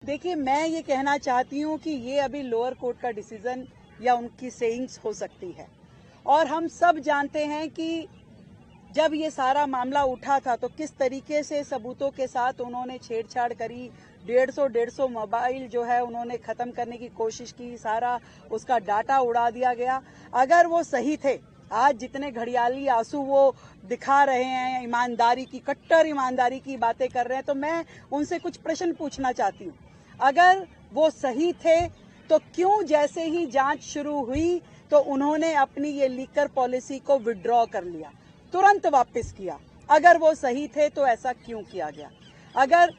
देखिए, मैं ये कहना चाहती हूँ कि ये अभी लोअर कोर्ट का डिसीजन या उनकी सेइंग्स हो सकती है। और हम सब जानते हैं कि जब ये सारा मामला उठा था तो किस तरीके से सबूतों के साथ उन्होंने छेड़छाड़ करी। 150 मोबाइल जो है उन्होंने ख़त्म करने की कोशिश की, सारा उसका डाटा उड़ा दिया गया। अगर वो सही थे, आज जितने घड़ियाली आंसू वो दिखा रहे हैं, ईमानदारी की, कट्टर ईमानदारी की बातें कर रहे हैं, तो मैं उनसे कुछ प्रश्न पूछना चाहती हूँ। अगर वो सही थे तो क्यों जैसे ही जांच शुरू हुई तो उन्होंने अपनी ये लीकर पॉलिसी को विड्रॉ कर लिया, तुरंत वापस किया? अगर वो सही थे तो ऐसा क्यों किया गया? अगर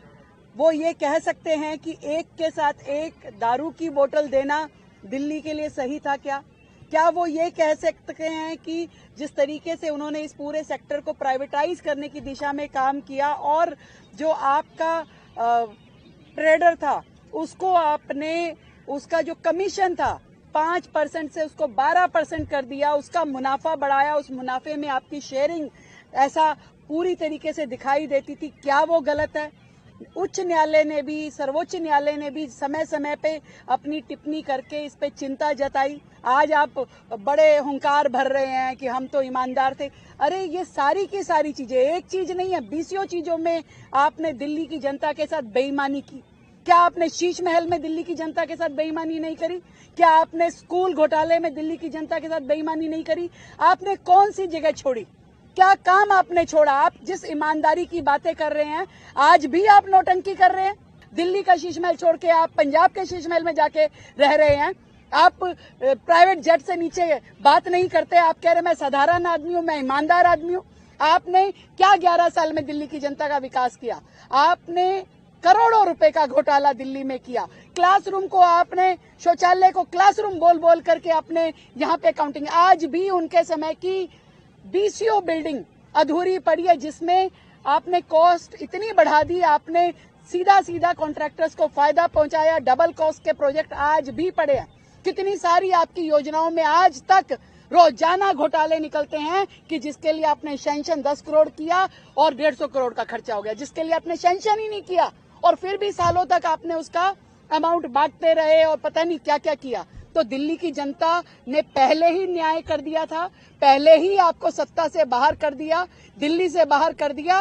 वो ये कह सकते हैं कि एक के साथ एक दारू की बोतल देना दिल्ली के लिए सही था क्या वो ये कह सकते हैं कि जिस तरीके से उन्होंने इस पूरे सेक्टर को प्राइवेटाइज करने की दिशा में काम किया और जो आपका ट्रेडर था उसको आपने, उसका जो कमीशन था 5% से उसको 12% कर दिया, उसका मुनाफा बढ़ाया, उस मुनाफे में आपकी शेयरिंग ऐसा पूरी तरीके से दिखाई देती थी? क्या वो गलत है? उच्च न्यायालय ने भी, सर्वोच्च न्यायालय ने भी समय समय पे अपनी टिप्पणी करके इस पे चिंता जताई। आज आप बड़े हुंकार भर रहे हैं कि हम तो ईमानदार थे। अरे ये सारी की सारी चीजें, एक चीज नहीं है, 20 चीजों में आपने दिल्ली की जनता के साथ बेईमानी की। क्या आपने शीश महल में दिल्ली की जनता के साथ बेईमानी नहीं करी? क्या आपने स्कूल घोटाले में दिल्ली की जनता के साथ बेईमानी नहीं करी? आपने कौन सी जगह छोड़ी? क्या काम आपने छोड़ा? आप जिस ईमानदारी की बातें कर रहे हैं, आज भी आप नौटंकी कर रहे हैं। दिल्ली का शीश महल छोड़ के आप पंजाब के शीश महल में जाके रह रहे हैं। आप प्राइवेट जेट से नीचे बात नहीं करते। आप कह रहे मैं साधारण आदमी हूँ, मैं ईमानदार आदमी हूँ। आपने क्या 11 साल में दिल्ली की जनता का विकास किया? आपने करोड़ों रुपए का घोटाला दिल्ली में किया। क्लासरूम को आपने, शौचालय को क्लासरूम बोल बोल करके आपने यहाँ पे काउंटिंग। आज भी उनके समय की बीसीओ बिल्डिंग अधूरी पड़ी है, जिसमें आपने कॉस्ट इतनी बढ़ा दी, आपने सीधा सीधा कॉन्ट्रैक्टर्स को फायदा पहुंचाया। डबल कॉस्ट के प्रोजेक्ट आज भी पड़े हैं। कितनी सारी आपकी योजनाओं में आज तक रोजाना घोटाले निकलते हैं कि जिसके लिए आपने सैंक्शन 10 करोड़ किया और 150 करोड़ का खर्चा हो गया, जिसके लिए आपने सैंक्शन ही नहीं किया और फिर भी सालों तक आपने उसका अमाउंट बांटते रहे और पता नहीं क्या क्या किया। तो दिल्ली की जनता ने पहले ही न्याय कर दिया था, पहले ही आपको सत्ता से बाहर कर दिया, दिल्ली से बाहर कर दिया।